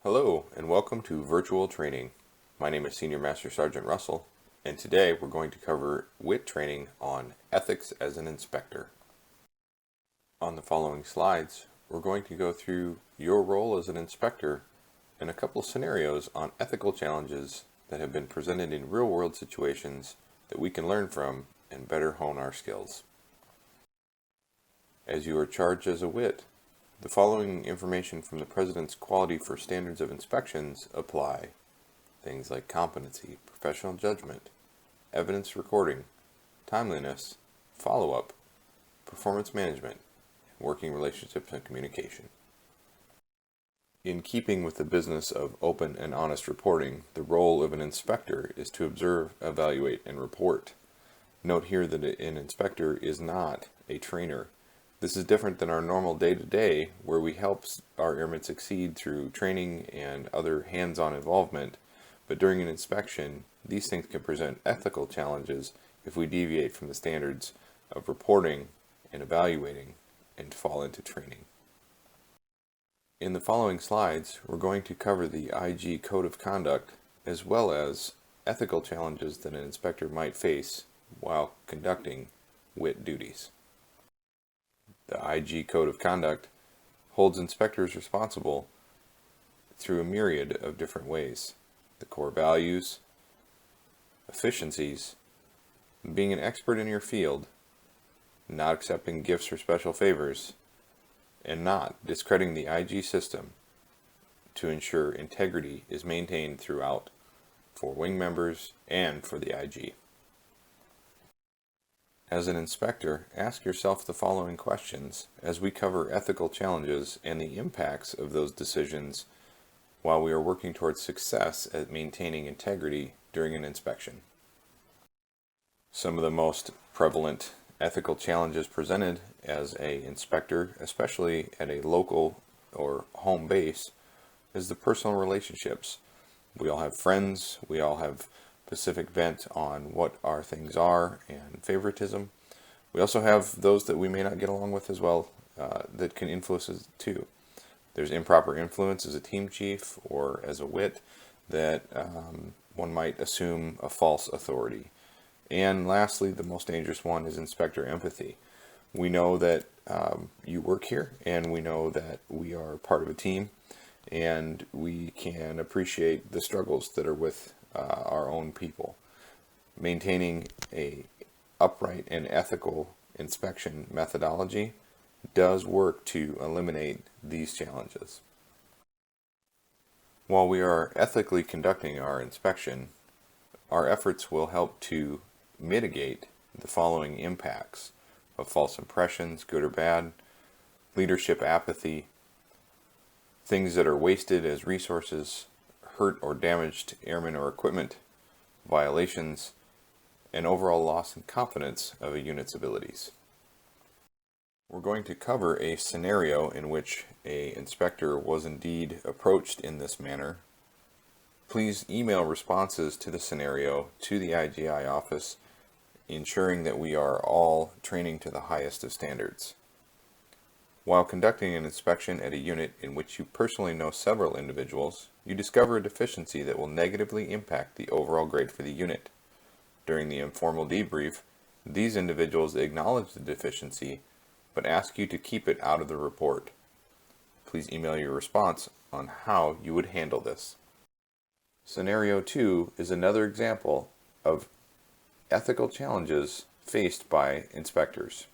Hello and welcome to Virtual Training. My name is Senior Master Sergeant Russell, and today we're going to cover WIT training on ethics as an inspector. On the following slides, we're going to go through your role as an inspector and a couple of scenarios on ethical challenges that have been presented in real-world situations that we can learn from and better hone our skills. As you are charged as a WIT, the following information from the President's Quality for Standards of Inspections apply. Things like competency, professional judgment, evidence recording, timeliness, follow-up, performance management, and working relationships and communication. In keeping with the business of open and honest reporting, the role of an inspector is to observe, evaluate, and report. Note here that an inspector is not a trainer. This is different than our normal day-to-day, where we help our airmen succeed through training and other hands-on involvement. But during an inspection, these things can present ethical challenges if we deviate from the standards of reporting and evaluating and fall into training. In the following slides, we're going to cover the IG Code of Conduct as well as ethical challenges that an inspector might face while conducting WIT duties. The IG Code of Conduct holds inspectors responsible through a myriad of different ways. The core values, efficiencies, being an expert in your field, not accepting gifts or special favors, and not discrediting the IG system to ensure integrity is maintained throughout for wing members and for the IG. As an inspector, ask yourself the following questions as we cover ethical challenges and the impacts of those decisions while we are working towards success at maintaining integrity during an inspection. Some of the most prevalent ethical challenges presented as an inspector, especially at a local or home base, is the personal relationships. We all have friends, we all have specific bent on what our things are and favoritism. We also have those that we may not get along with as well that can influence us too. There's improper influence as a team chief or as a WIT that one might assume a false authority. And lastly, the most dangerous one is inspector empathy. We know that you work here and we know that we are part of a team and we can appreciate the struggles that are with our own people. Maintaining a upright and ethical inspection methodology does work to eliminate these challenges. While we are ethically conducting our inspection, our efforts will help to mitigate the following impacts of false impressions, good or bad, leadership apathy, things that are wasted as resources, hurt or damaged airmen or equipment, violations, and overall loss in confidence of a unit's abilities. We're going to cover a scenario in which an inspector was indeed approached in this manner. Please email responses to the scenario to the IGI office, ensuring that we are all training to the highest of standards. While conducting an inspection at a unit in which you personally know several individuals, you discover a deficiency that will negatively impact the overall grade for the unit. During the informal debrief, these individuals acknowledge the deficiency, but ask you to keep it out of the report. Please email your response on how you would handle this. Scenario 2 is another example of ethical challenges faced by inspectors.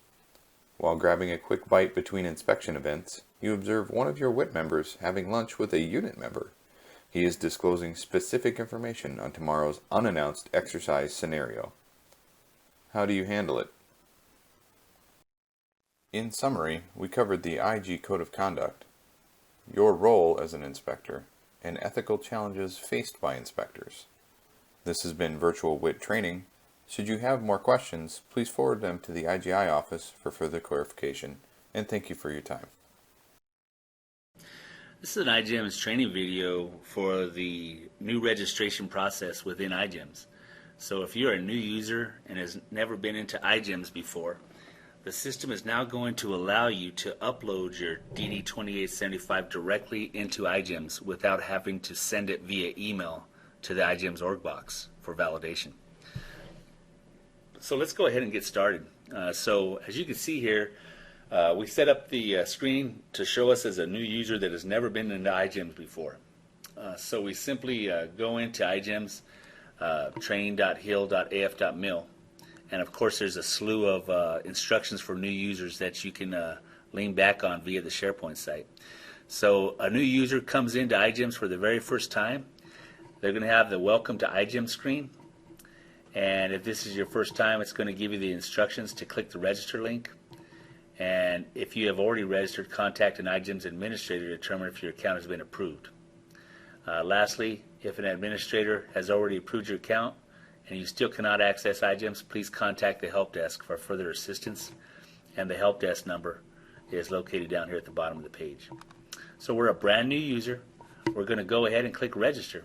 While grabbing a quick bite between inspection events, you observe one of your WIT members having lunch with a unit member. He is disclosing specific information on tomorrow's unannounced exercise scenario. How do you handle it? In summary, we covered the IG Code of Conduct, your role as an inspector, and ethical challenges faced by inspectors. This has been Virtual WIT Training. Should you have more questions, please forward them to the IGI office for further clarification, and thank you for your time. This is an iGEMS training video for the new registration process within iGEMS. So if you're a new user and has never been into iGEMS before, the system is now going to allow you to upload your DD2875 directly into iGEMS without having to send it via email to the iGEMS org box for validation. So let's go ahead and get started. So as you can see here, we set up the screen to show us as a new user that has never been into iGEMS before. So we simply go into iGEMS, training.hill.af.mil. And of course, there's a slew of instructions for new users that you can lean back on via the SharePoint site. So a new user comes into iGEMS for the very first time. They're going to have the Welcome to iGEMS screen. And if this is your first time, it's going to give you the instructions to click the register link. And if you have already registered, contact an iGEMS administrator to determine if your account has been approved. Lastly, if an administrator has already approved your account, and you still cannot access iGEMS, please contact the help desk for further assistance, and the help desk number is located down here at the bottom of the page. So we're a brand new user. We're going to go ahead and click register.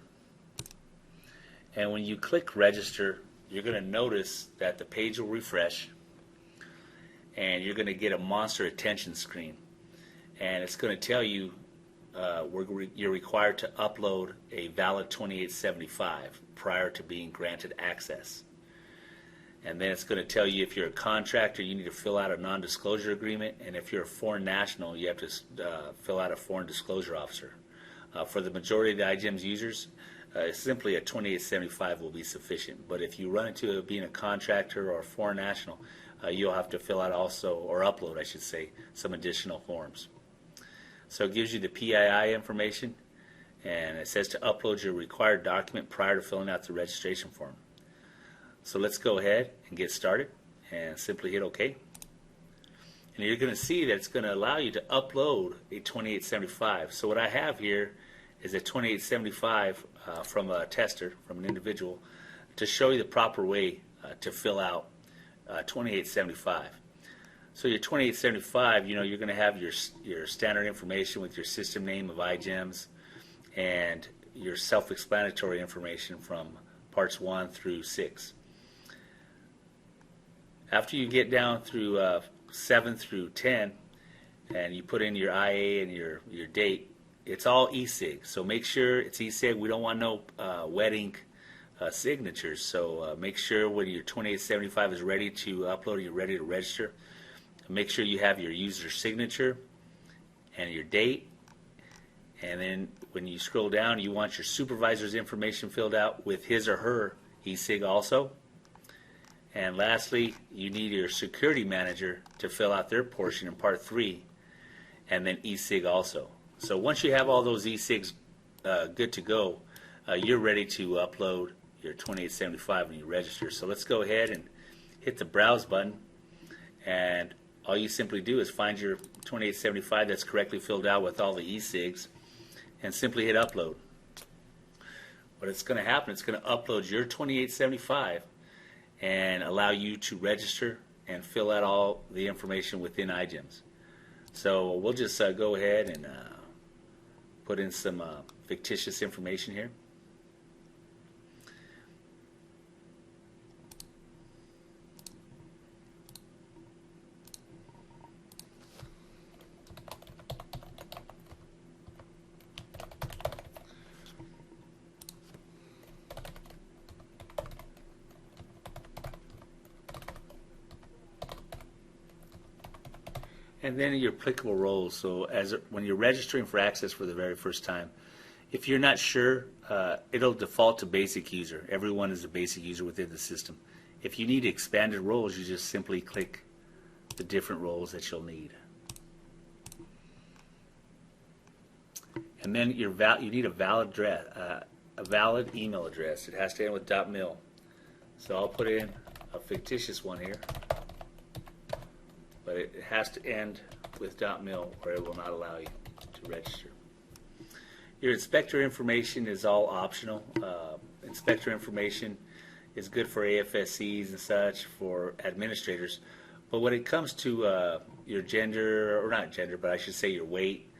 And when you click register, you're going to notice that the page will refresh, and you're going to get a monster attention screen. And it's going to tell you you're required to upload a valid 2875 prior to being granted access. And then it's going to tell you if you're a contractor, you need to fill out a non-disclosure agreement, and if you're a foreign national, you have to fill out a foreign disclosure officer. For the majority of the iGEMS users, simply a 2875 will be sufficient. But if you run into being a contractor or a foreign national, you'll have to fill out also, or upload I should say, some additional forms. So it gives you the PII information, and it says to upload your required document prior to filling out the registration form. So let's go ahead and get started and simply hit OK. And you're going to see that it's going to allow you to upload a 2875. So what I have here is a 2875 from a tester, from an individual, to show you the proper way to fill out 2875. So your 2875, you're going to have your standard information with your system name of iGEMS and your self-explanatory information from parts 1 through 6. After you get down through 7 through 10 and you put in your IA and your date, it's all e-sig. So make sure it's e-sig. We don't want no wet ink signatures. So make sure when your 2875 is ready to upload, you're ready to register. Make sure you have your user signature and your date, and then when you scroll down, you want your supervisor's information filled out with his or her e-sig also. And lastly, you need your security manager to fill out their portion in part 3, and then e-sig also. So once you have all those e-sigs good to go, you're ready to upload your 2875 when you register. So let's go ahead and hit the browse button, and all you simply do is find your 2875 that's correctly filled out with all the e-sigs and simply hit upload. What it's going to happen, it's going to upload your 2875 and allow you to register and fill out all the information within iGEMS. So we'll just go ahead and put in some fictitious information here. And then your applicable roles. So when you're registering for access for the very first time, if you're not sure, it'll default to basic user. Everyone is a basic user within the system. If you need expanded roles, you just simply click the different roles that you'll need. And then you need a valid email address. It has to end with .mil. So I'll put in a fictitious one here, but it has to end with .mil or it will not allow you to register. Your inspector information is all optional. Inspector information is good for AFSCs and such, for administrators. But when it comes to your gender, or not gender, but I should say your weight,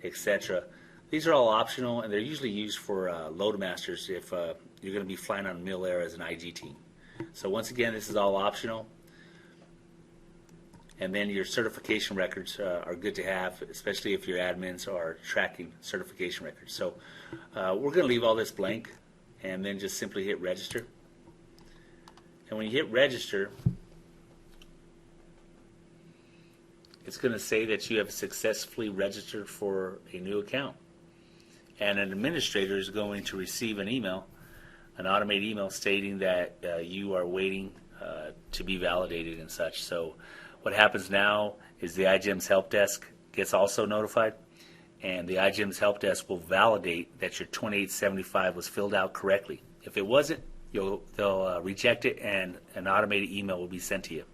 etc., these are all optional, and they're usually used for loadmasters if you're going to be flying on Mil Air as an IG team. So once again, this is all optional. And then your certification records are good to have, especially if your admins are tracking certification records. So we're going to leave all this blank and then just simply hit register. And when you hit register, it's going to say that you have successfully registered for a new account. And an administrator is going to receive an email, an automated email stating that you are waiting to be validated and such. So what happens now is the iGEMS help desk gets also notified, and the iGEMS help desk will validate that your 2875 was filled out correctly. If it wasn't, they'll reject it, and an automated email will be sent to you.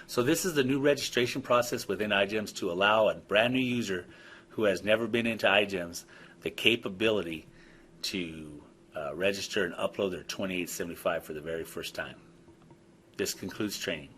So this is the new registration process within iGEMS to allow a brand new user who has never been into iGEMS the capability to register and upload their 2875 for the very first time. This concludes training.